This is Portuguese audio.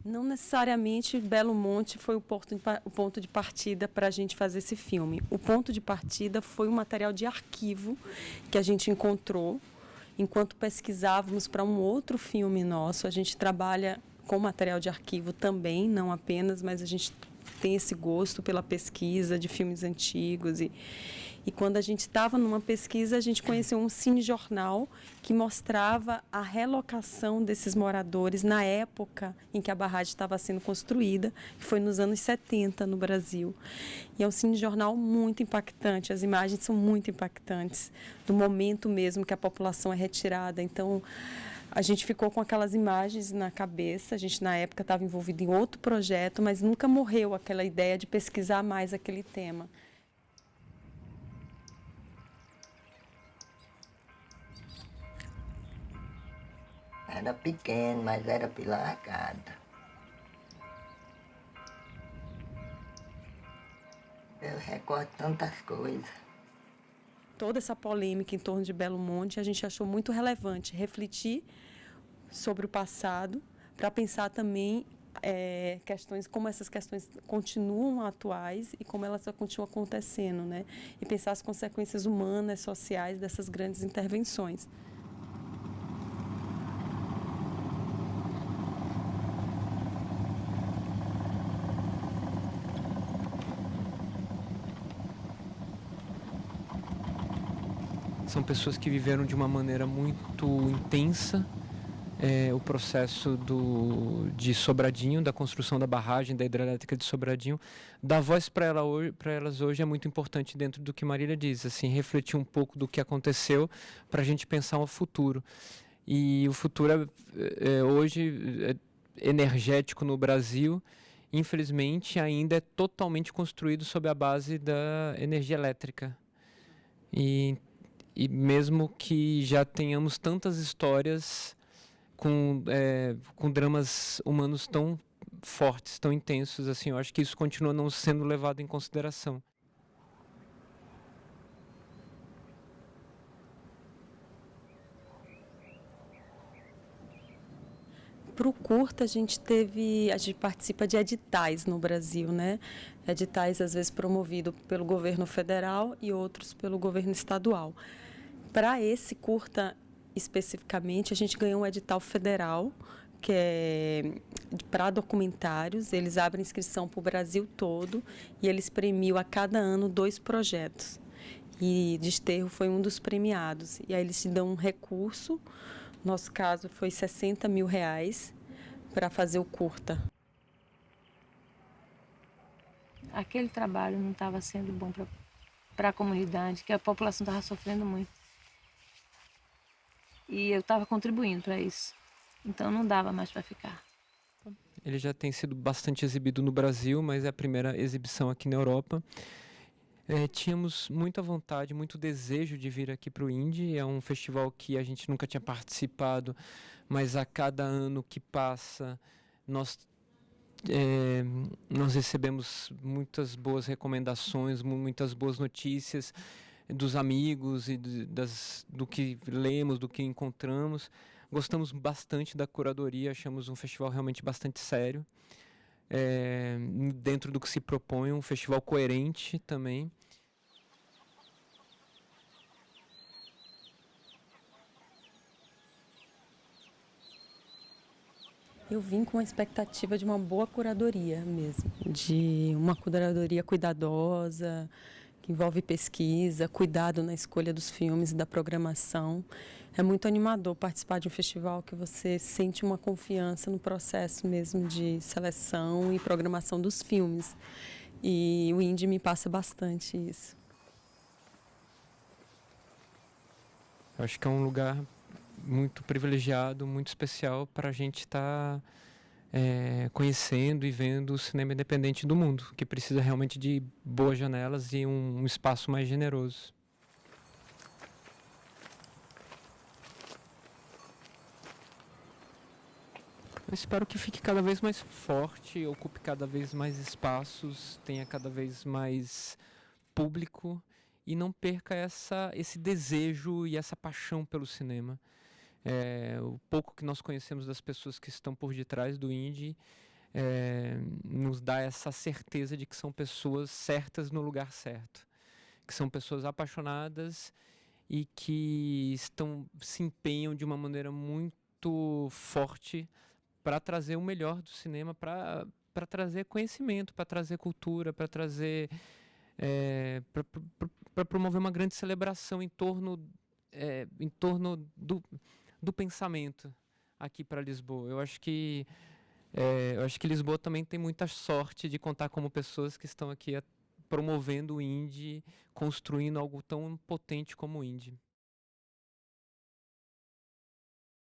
Não necessariamente Belo Monte foi o ponto de partida para a gente fazer esse filme. O ponto de partida foi um material de arquivo que a gente encontrou enquanto pesquisávamos para um outro filme nosso. A gente trabalha com material de arquivo também, não apenas, mas a gente tem esse gosto pela pesquisa de filmes antigos. E quando a gente estava numa pesquisa, a gente conheceu um cinejornal que mostrava a relocação desses moradores na época em que a barragem estava sendo construída, que foi nos anos 70 no Brasil. E é um cinejornal muito impactante, as imagens são muito impactantes, do momento mesmo que a população é retirada. Então, a gente ficou com aquelas imagens na cabeça, a gente na época estava envolvido em outro projeto, mas nunca morreu aquela ideia de pesquisar mais aquele tema. Era pequeno, mas era pilargado. Eu recordo tantas coisas. Toda essa polêmica em torno de Belo Monte, a gente achou muito relevante refletir sobre o passado, para pensar também questões, como essas questões continuam atuais e como elas continuam acontecendo, né? E pensar as consequências humanas, sociais dessas grandes intervenções. São pessoas que viveram de uma maneira muito intensa o processo de Sobradinho, da construção da barragem, da hidrelétrica de Sobradinho. Dar voz para elas hoje é muito importante dentro do que Marília diz, assim, refletir um pouco do que aconteceu para a gente pensar o futuro. E o futuro hoje energético no Brasil, infelizmente, ainda é totalmente construído sob a base da energia elétrica. E mesmo que já tenhamos tantas histórias com dramas humanos tão fortes, tão intensos, assim, eu acho que isso continua não sendo levado em consideração. Para o curta, a gente participa de editais no Brasil, né? Editais, às vezes, promovidos pelo governo federal e outros pelo governo estadual. Para esse curta, especificamente, a gente ganhou um edital federal, que é para documentários. Eles abrem inscrição para o Brasil todo e eles premiam a cada ano 2 projetos. E Desterro foi um dos premiados. E aí eles te dão um recurso. Nosso caso foi R$60 mil para fazer o curta. Aquele trabalho não estava sendo bom para a comunidade, que a população estava sofrendo muito. E eu estava contribuindo para isso. Então não dava mais para ficar. Ele já tem sido bastante exibido no Brasil, mas é a primeira exibição aqui na Europa. Tínhamos muita vontade, muito desejo de vir aqui para o Indie. É um festival que a gente nunca tinha participado, mas a cada ano que passa nós recebemos muitas boas recomendações, muitas boas notícias dos amigos e do que lemos, do que encontramos. Gostamos bastante da curadoria, achamos um festival realmente bastante sério. Dentro do que se propõe, um festival coerente também. Eu vim com a expectativa de uma boa curadoria mesmo, de uma curadoria cuidadosa, que envolve pesquisa, cuidado na escolha dos filmes e da programação. É muito animador participar de um festival que você sente uma confiança no processo mesmo de seleção e programação dos filmes. E o Indie me passa bastante isso. Eu acho que é um lugar muito privilegiado, muito especial para a gente estar conhecendo e vendo o cinema independente do mundo, que precisa realmente de boas janelas e um espaço mais generoso. Eu espero que fique cada vez mais forte, ocupe cada vez mais espaços, tenha cada vez mais público e não perca esse desejo e essa paixão pelo cinema. O pouco que nós conhecemos das pessoas que estão por detrás do Indie nos dá essa certeza de que são pessoas certas no lugar certo, que são pessoas apaixonadas e que se empenham de uma maneira muito forte para trazer o melhor do cinema, para trazer conhecimento, para trazer cultura, para trazer para promover uma grande celebração em torno do pensamento aqui para Lisboa. Eu acho que Lisboa também tem muita sorte de contar como pessoas que estão aqui promovendo o indie, construindo algo tão potente como o indie.